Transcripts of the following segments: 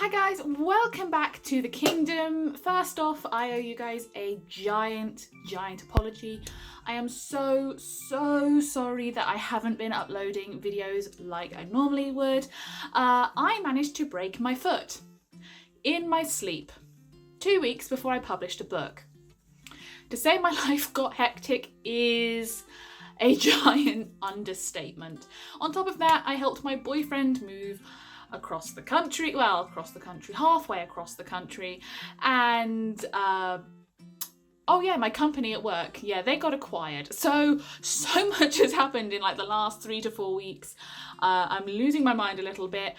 Hi guys, welcome back to the kingdom. First off, I owe you guys a giant apology. I am so sorry that I haven't been uploading videos like I normally would. I managed to break my foot in my sleep 2 weeks before I published a book. To say my life got hectic is a giant understatement. On top of that, I helped my boyfriend move across the country, halfway across the country, and my company at work, they got acquired. So much has happened in like the last 3 to 4 weeks. I'm losing my mind a little bit,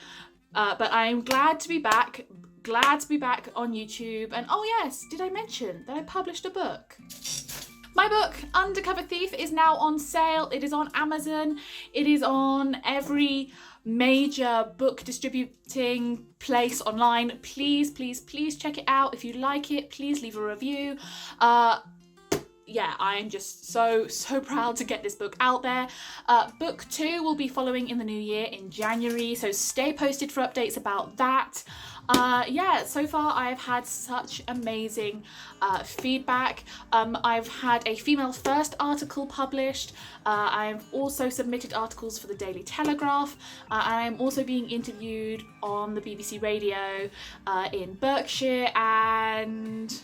but I'm glad to be back on YouTube. And oh yes, did I mention that I published a book? My book, Undercover Thief, is now on sale. It is on Amazon. It is on every major book distributing place online. Please check it out. If you like it, please leave a review. I'm just so proud to get this book out there. Book 2 will be following in the new year in January, so stay posted for updates about that. So far I've had such amazing feedback. I've had a female first article published. I've also submitted articles for the Daily Telegraph. I'm also being interviewed on the BBC Radio in Berkshire and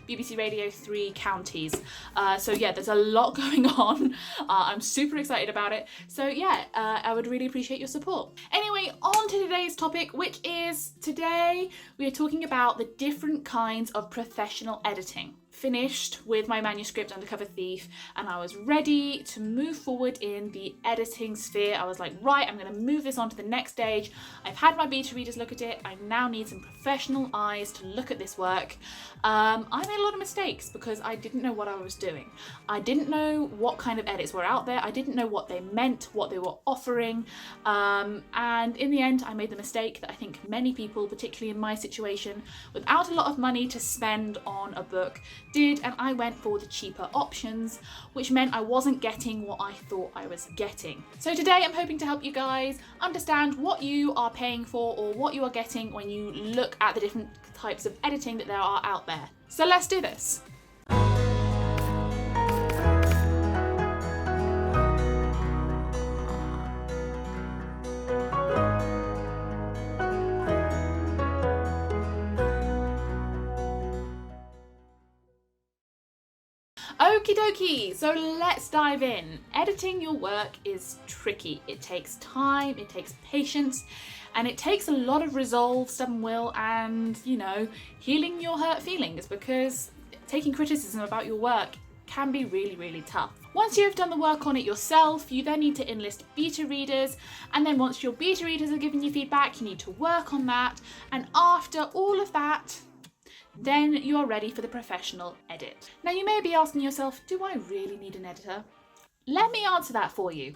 BBC Radio 3 counties. There's a lot going on. I'm super excited about it. I would really appreciate your support. Anyway, on to today's topic, which is today we are talking about the different kinds of professional editing. Finished with my manuscript Undercover Thief, and I was ready to move forward in the editing sphere. I was like, right, I'm going to move this on to the next stage. I've had my beta readers look at it. I now need some professional eyes to look at this work. I made a lot of mistakes because I didn't know what I was doing. I didn't know what kind of edits were out there. I didn't know what they meant, what they were offering. And in the end, I made the mistake that I think many people, particularly in my situation, without a lot of money to spend on a book, did, and I went for the cheaper options, which meant I wasn't getting what I thought I was getting. So today I'm hoping to help you guys understand what you are paying for or what you are getting when you look at the different types of editing that there are out there. So let's do this. Okie dokie, so let's dive in. Editing your work is tricky. It takes time, it takes patience, and it takes a lot of resolve, stubborn will, and, healing your hurt feelings, because taking criticism about your work can be really tough. Once you've done the work on it yourself, you then need to enlist beta readers, and then once your beta readers are giving you feedback, you need to work on that, and after all of that, then you are ready for the professional edit. Now you may be asking yourself, do I really need an editor? Let me answer that for you.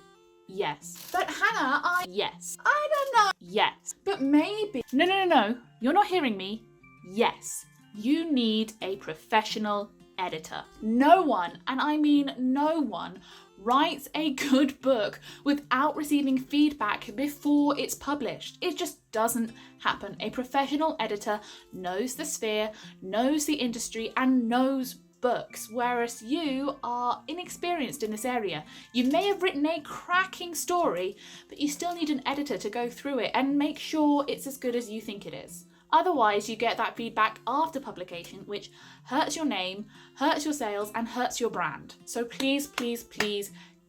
Yes. But Hannah, Yes. I don't know. Yes. But maybe... No. You're not hearing me. Yes. You need a professional editor. No one, and I mean no one, writes a good book without receiving feedback before it's published. It just doesn't happen. A professional editor knows the sphere, knows the industry, and knows books, whereas you are inexperienced in this area. You may have written a cracking story, but you still need an editor to go through it and make sure it's as good as you think it is. Otherwise, you get that feedback after publication, which hurts your name, hurts your sales, and hurts your brand. So please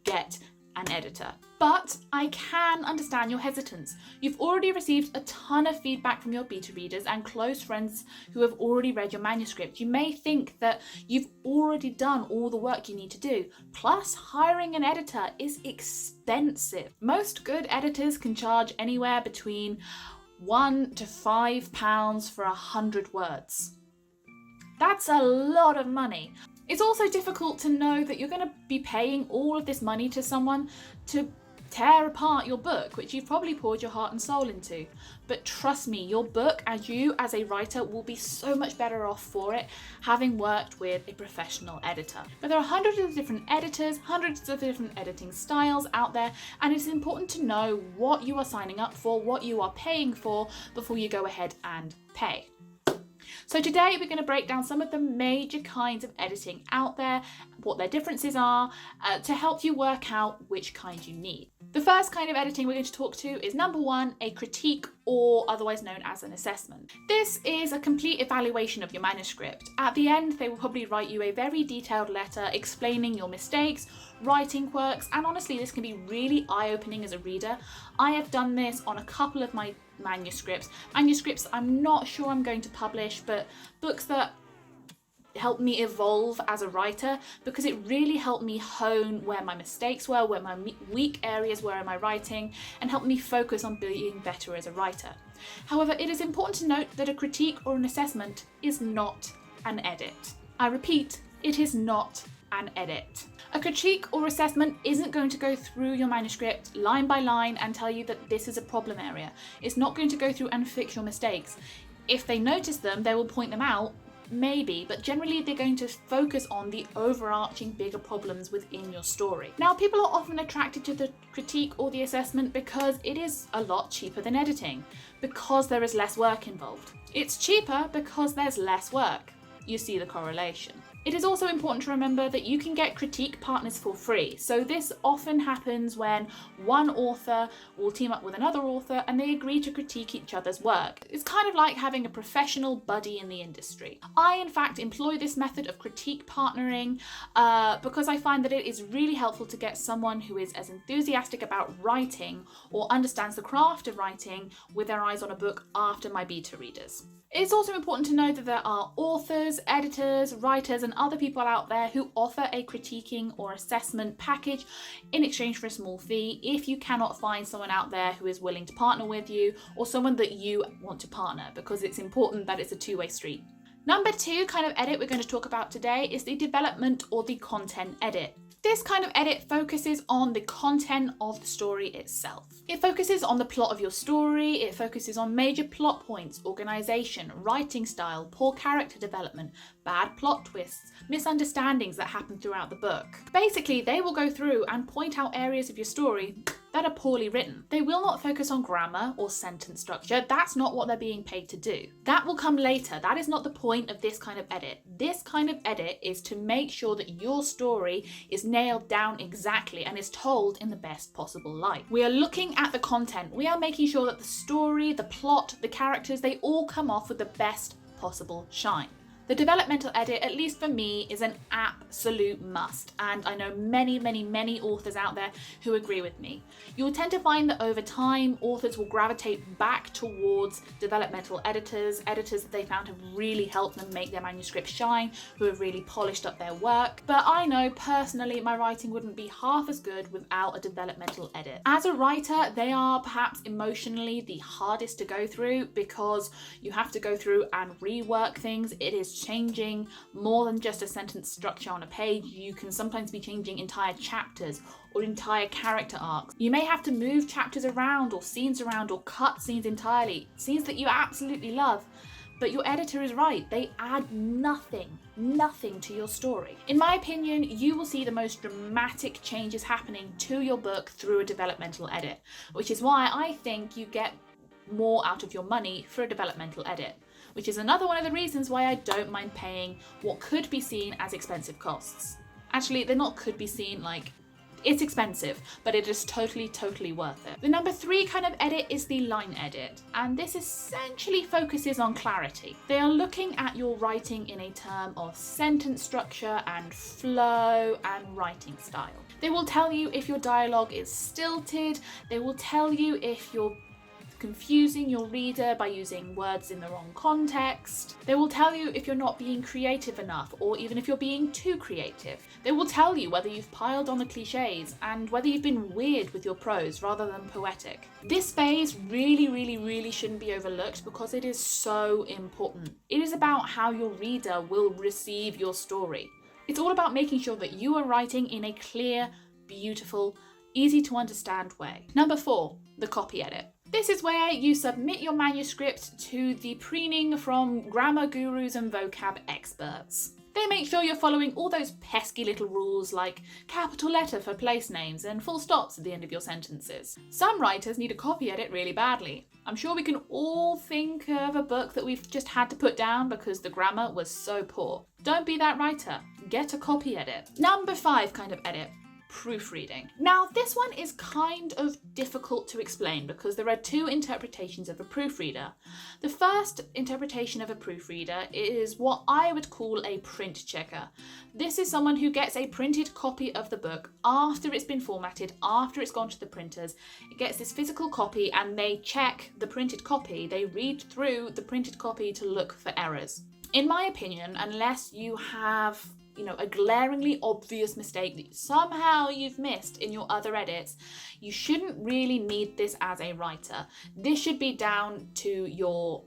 get an editor. But I can understand your hesitance. You've already received a ton of feedback from your beta readers and close friends who have already read your manuscript. You may think that you've already done all the work you need to do. Plus, hiring an editor is expensive. Most good editors can charge anywhere between £1 to £5 for 100 words. That's a lot of money. It's also difficult to know that you're going to be paying all of this money to someone to tear apart your book, which you've probably poured your heart and soul into. But trust me, your book, as you as a writer, will be so much better off for it having worked with a professional editor. But there are hundreds of different editors, hundreds of different editing styles out there, and it's important to know what you are signing up for, what you are paying for, before you go ahead and pay. So today we're going to break down some of the major kinds of editing out there, what their differences are, to help you work out which kind you need. The first kind of editing we're going to talk to is number one, a critique, or otherwise known as an assessment. This is a complete evaluation of your manuscript. At the end, they will probably write you a very detailed letter explaining your mistakes, writing quirks, and honestly, this can be really eye-opening as a reader. I have done this on a couple of my manuscripts I'm not sure I'm going to publish, but books that helped me evolve as a writer, because it really helped me hone where my mistakes were, where my weak areas were in my writing, and helped me focus on being better as a writer. However, it is important to note that a critique or an assessment is not an edit. I repeat, it is not an edit. A critique or assessment isn't going to go through your manuscript line by line and tell you that this is a problem area. It's not going to go through and fix your mistakes. If they notice them, they will point them out, maybe, but generally they're going to focus on the overarching bigger problems within your story. Now, people are often attracted to the critique or the assessment because it is a lot cheaper than editing, because there is less work involved. It's cheaper because there's less work. You see the correlation. It is also important to remember that you can get critique partners for free. So this often happens when one author will team up with another author and they agree to critique each other's work. It's kind of like having a professional buddy in the industry. I, in fact, employ this method of critique partnering because I find that it is really helpful to get someone who is as enthusiastic about writing or understands the craft of writing with their eyes on a book after my beta readers. It's also important to know that there are authors, editors, writers, and other people out there who offer a critiquing or assessment package in exchange for a small fee if you cannot find someone out there who is willing to partner with you, or someone that you want to partner, because it's important that it's a two-way street. Number two kind of edit we're going to talk about today is the development or the content edit. This kind of edit focuses on the content of the story itself. It focuses on the plot of your story, it focuses on major plot points, organisation, writing style, poor character development, bad plot twists, misunderstandings that happen throughout the book. Basically, they will go through and point out areas of your story that are poorly written. They will not focus on grammar or sentence structure. That's not what they're being paid to do. That will come later. That is not the point of this kind of edit. This kind of edit is to make sure that your story is nailed down exactly and is told in the best possible light. We are looking at the content. We are making sure that the story, the plot, the characters, they all come off with the best possible shine. The developmental edit, at least for me, is an absolute must, and I know many authors out there who agree with me. You will tend to find that over time, authors will gravitate back towards developmental editors that they found have really helped them make their manuscript shine, who have really polished up their work. But I know personally my writing wouldn't be half as good without a developmental edit. As a writer, they are perhaps emotionally the hardest to go through because you have to go through and rework things. It is changing more than just a sentence structure on a page. You can sometimes be changing entire chapters or entire character arcs. You may have to move chapters around or scenes around or cut scenes entirely, scenes that you absolutely love. But your editor is right, they add nothing to your story. In my opinion, you will see the most dramatic changes happening to your book through a developmental edit, which is why I think you get more out of your money for a developmental edit, which is another one of the reasons why I don't mind paying what could be seen as expensive costs. Actually, they're not could be seen, like, it's expensive, but it is totally worth it. The number three kind of edit is the line edit, and this essentially focuses on clarity. They are looking at your writing in a term of sentence structure and flow and writing style. They will tell you if your dialogue is stilted, they will tell you if you're confusing your reader by using words in the wrong context. They will tell you if you're not being creative enough, or even if you're being too creative. They will tell you whether you've piled on the cliches and whether you've been weird with your prose rather than poetic. This phase really shouldn't be overlooked because it is so important. It is about how your reader will receive your story. It's all about making sure that you are writing in a clear, beautiful, easy to understand way. Number 4, the copy edit. This is where you submit your manuscript to the preening from grammar gurus and vocab experts. They make sure you're following all those pesky little rules like capital letter for place names and full stops at the end of your sentences. Some writers need a copy edit really badly. I'm sure we can all think of a book that we've just had to put down because the grammar was so poor. Don't be that writer. Get a copy edit. Number 5 kind of edit. Proofreading. Now, this one is kind of difficult to explain because there are 2 interpretations of a proofreader. The first interpretation of a proofreader is what I would call a print checker. This is someone who gets a printed copy of the book after it's been formatted, after it's gone to the printers. It gets this physical copy and they check the printed copy. They read through the printed copy to look for errors. In my opinion, unless you have a glaringly obvious mistake that somehow you've missed in your other edits, you shouldn't really need this as a writer. This should be down to your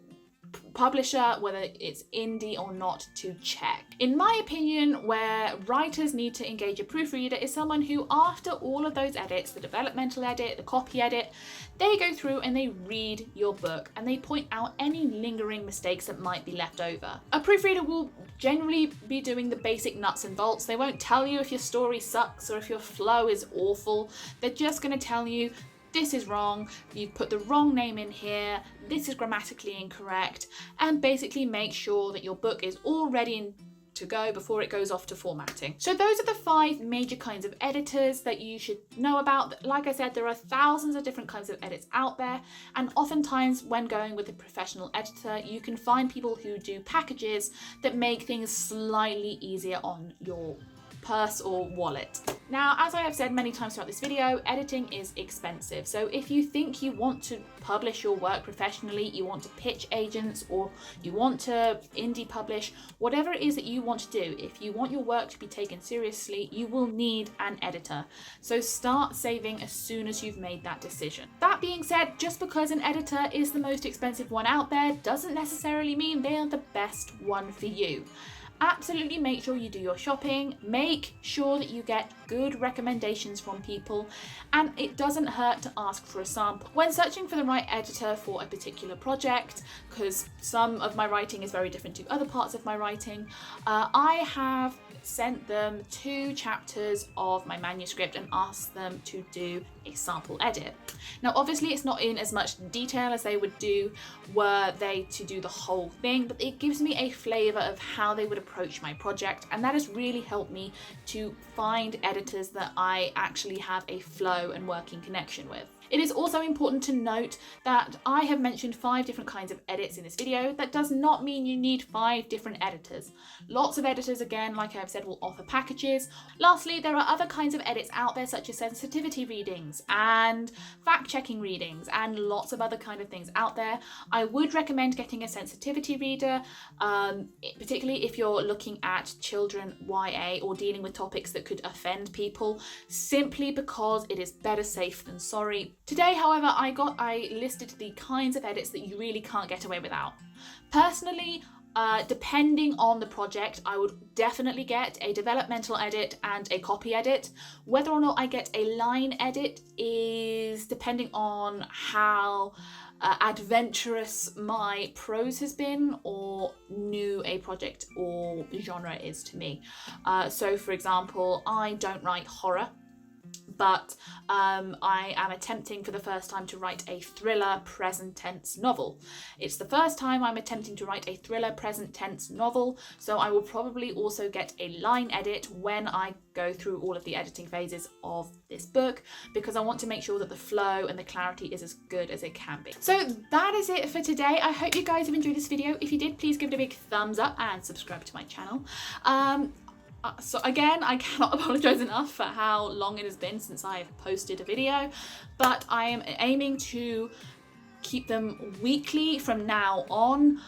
publisher, whether it's indie or not, to check. In my opinion, where writers need to engage a proofreader is someone who, after all of those edits, the developmental edit, the copy edit, they go through and they read your book and they point out any lingering mistakes that might be left over. A proofreader will generally be doing the basic nuts and bolts. They won't tell you if your story sucks or if your flow is awful. They're just going to tell you, this is wrong, you've put the wrong name in here, this is grammatically incorrect, and basically make sure that your book is all ready to go before it goes off to formatting. So those are the 5 major kinds of editors that you should know about. Like I said, there are thousands of different kinds of edits out there, and oftentimes when going with a professional editor, you can find people who do packages that make things slightly easier on your purse or wallet. Now, as I have said many times throughout this video, editing is expensive. So if you think you want to publish your work professionally, you want to pitch agents, or you want to indie publish, whatever it is that you want to do, if you want your work to be taken seriously, you will need an editor. So start saving as soon as you've made that decision. That being said, just because an editor is the most expensive one out there doesn't necessarily mean they are the best one for you. Absolutely make sure you do your shopping, make sure that you get good recommendations from people, and it doesn't hurt to ask for a sample. When searching for the right editor for a particular project, because some of my writing is very different to other parts of my writing, I have sent them 2 chapters of my manuscript and asked them to do a sample edit. Now obviously it's not in as much detail as they would do were they to do the whole thing, but it gives me a flavour of how they would approach my project, and that has really helped me to find editors that I actually have a flow and working connection with. It is also important to note that I have mentioned 5 different kinds of edits in this video. That does not mean you need 5 different editors. Lots of editors, again, like I've said, will offer packages. Lastly, there are other kinds of edits out there such as sensitivity readings and fact-checking readings and lots of other kind of things out there. I would recommend getting a sensitivity reader, particularly if you're looking at children YA or dealing with topics that could offend people, simply because it is better safe than sorry. Today, however, I listed the kinds of edits that you really can't get away without. Personally, depending on the project, I would definitely get a developmental edit and a copy edit. Whether or not I get a line edit is depending on how adventurous my prose has been or new a project or genre is to me. So for example, I don't write horror, but I am attempting for the first time to write a thriller present tense novel. It's the first time I'm attempting to write a thriller present tense novel, so I will probably also get a line edit when I go through all of the editing phases of this book, because I want to make sure that the flow and the clarity is as good as it can be. So that is it for today. I hope you guys have enjoyed this video. If you did, please give it a big thumbs up and subscribe to my channel. So again, I cannot apologise enough for how long it has been since I have posted a video, but I am aiming to keep them weekly from now on.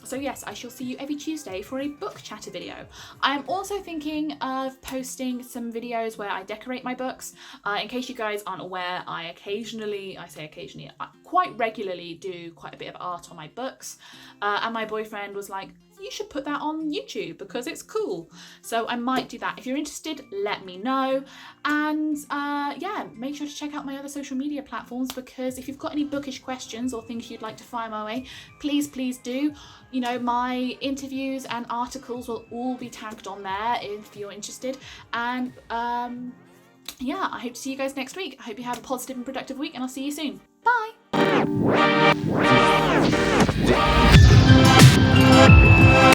So yes, I shall see you every Tuesday for a book chatter video. I am also thinking of posting some videos where I decorate my books. In case you guys aren't aware, I quite regularly do quite a bit of art on my books. And my boyfriend was like, you should put that on YouTube because it's cool. So I might do that. If you're interested, let me know. And yeah, make sure to check out my other social media platforms, because if you've got any bookish questions or things you'd like to fire my way, please do. You know, my interviews and articles will all be tagged on there if you're interested. And yeah, I hope to see you guys next week. I hope you have a positive and productive week, and I'll see you soon. Bye!